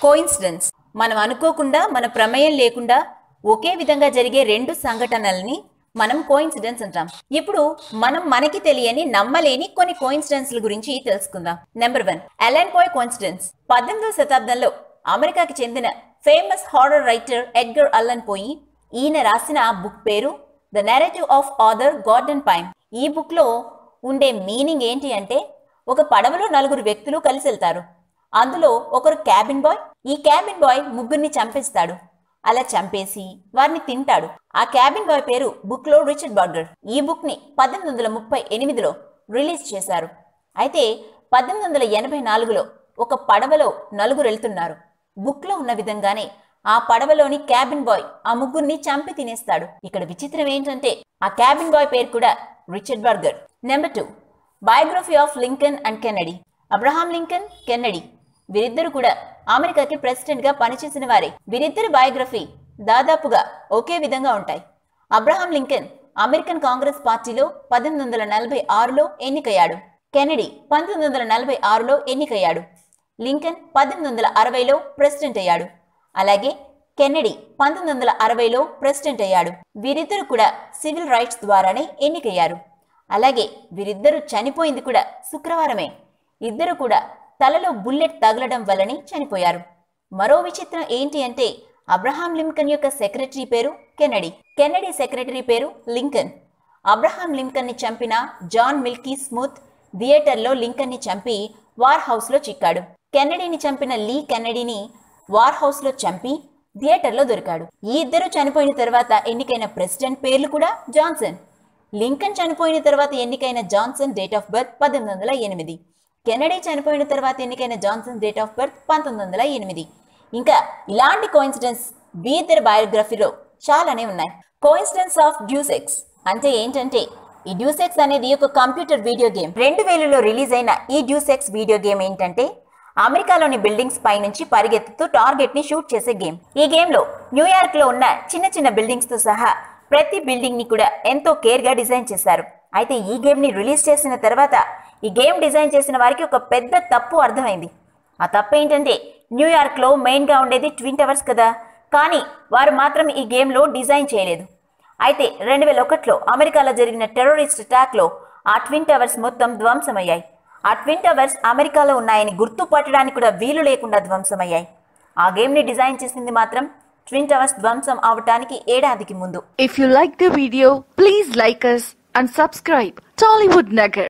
Coincidence మనం అనుకోకుండా మన ప్రమేయం లేకుండా ఒకే విధంగా జరిగే రెండు సంఘటనల్ని మనం కోయిన్సిడెన్స్ అంటాం. ఇప్పుడు మనం మనకి తెలియని నమ్మలేని కొన్ని కోయిన్సిడెన్స్ల గురించి తెలుసుకుందాం. Number 1, Allan Poe coincidence. 18వ శతాబ్దంలో అమెరికాకి చెందిన famous horror writer Edgar Allan Poe ఈయన రాసిన బుక్ పేరు the narrative of Arthur Gordon Pym. ఈ బుక్ లో ఉండే మీనింగ్ ఏంటి అంటే, ఒక పడవలో 4 వ్యక్తులు కలిసి వెళ్తారు. అందులో ఒకరు క్యాబిన్ బాయ్. ఈ క్యాబిన్ బాయ్ ముగ్గురిని చంపేస్తాడు. అలా చంపేసి వారిని తింటాడు. ఆ క్యాబిన్ బాయ్ పేరు బుక్ లో రిచర్డ్ బర్గర్. ఈ బుక్ ని 1838లో రిలీజ్ చేశారు. అయితే 1884లో ఒక పడవలో 4 వెళ్తున్నారు. బుక్ లో ఉన్న విధంగానే ఆ పడవలోని క్యాబిన్ బాయ్ ఆ ముగ్గురిని చంపి తినేస్తాడు. ఇక్కడ విచిత్రం ఏంటంటే ఆ క్యాబిన్ బాయ్ పేరు కూడా Richard burger. Number 2, biography of Lincoln and Kennedy. Abraham Lincoln, Kennedy వీరిద్దరు కూడా అమెరికాకి ప్రెసిడెంట్ గా పనిచేసిన వారే. వీరిద్దరి బయోగ్రఫీ దాదాపుగా ఒకే విధంగా ఉంటాయి. అబ్రహాం లింకన్ అమెరికన్ కాంగ్రెస్ పార్టీలో 1846లో ఎన్నికయ్యాడు. కెన్నడీ 1946లో ఎన్నికయ్యాడు. లింకన్ 1860లో ప్రెసిడెంట్ అయ్యాడు. అలాగే కెన్నడీ 1960లో ప్రెసిడెంట్ అయ్యాడు. వీరిద్దరు కూడా సివిల్ రైట్స్ ద్వారానే ఎన్నికయ్యారు. అలాగే వీరిద్దరూ చనిపోయింది కూడా శుక్రవారమే. ఇద్దరు కూడా తలలో బుల్లెట్ తగలడం వల్లనే చనిపోయారు. మరో విచిత్రం ఏంటి అంటే, అబ్రహాం లింకన్ యొక్క సెక్రటరీ పేరు కెన్నడీ, కెన్నడీ సెక్రటరీ పేరు లింకన్. అబ్రహాం లింకన్ ని చంపిన జాన్ మిల్కీ స్మూత్ థియేటర్లో లింకన్ ని చంపి వార్ హౌస్ లో చిక్కాడు. కెన్నడీని చంపిన లీ కెన్నడీని వార్ హౌస్ లో చంపి థియేటర్లో దొరికాడు. ఈ ఇద్దరు చనిపోయిన తర్వాత ఎన్నికైన ప్రెసిడెంట్ పేర్లు కూడా జాన్సన్. లింకన్ చనిపోయిన తర్వాత ఎన్నికైన Johnson date of birth 1808. Kennedy చనిపోయిన తర్వాత ఎన్నికైన జాన్సన్ డేట్ ఆఫ్ బర్త్ 1908. ఇంకా ఇలాంటి కోయిన్సిడెన్స్ వీరిద్దరి బయోగ్రఫీలో చాలానే ఉన్నాయి. కోయిన్సిడెన్స్ ఆఫ్ డ్యూస్ ఎక్స్ అంటే ఏంటంటే, ఈ డ్యూస్ ఎక్స్ అనేది ఒక కంప్యూటర్ వీడియో గేమ్. 2000లో రిలీజ్ అయిన ఈ డ్యూస్ ఎక్స్ వీడియో గేమ్ ఏంటంటే, అమెరికాలోని బిల్డింగ్స్ పై నుంచి పరిగెత్తుతూ టార్గెట్ ని షూట్ చేసే గేమ్. ఈ గేమ్ లో న్యూయార్క్ లో ఉన్న చిన్న చిన్న బిల్డింగ్స్ తో సహా ప్రతి బిల్డింగ్ ని కూడా ఎంతో కేర్ గా డిజైన్ చేశారు. అయితే ఈ గేమ్ ని రిలీజ్ చేసిన తర్వాత ఈ గేమ్ డిజైన్ చేసిన వారికి ఒక పెద్ద తప్పు అర్థమైంది. ఆ తప్పు ఏంటంటే, న్యూయార్క్ లో మెయిన్ గా ఉండేది ట్విన్ టవర్స్ కదా, కానీ వారు మాత్రం ఈ గేమ్ లో డిజైన్ చేయలేదు. అయితే 2001లో అమెరికాలో జరిగిన టెర్రరిస్ట్ అటాక్ లో ఆ ట్విన్ టవర్స్ మొత్తం ధ్వంసమయ్యాయి. ఆ ట్విన్ టవర్స్ అమెరికాలో ఉన్నాయని గుర్తుపట్టడానికి కూడా వీలు లేకుండా ధ్వంసమయ్యాయి. ఆ గేమ్ ని డిజైన్ చేసింది మాత్రం ట్విన్ టవర్స్ ధ్వంసం అవటానికి ఏడాదికి ముందు. If you like the video, please like us and subscribe Tollywood Nagar.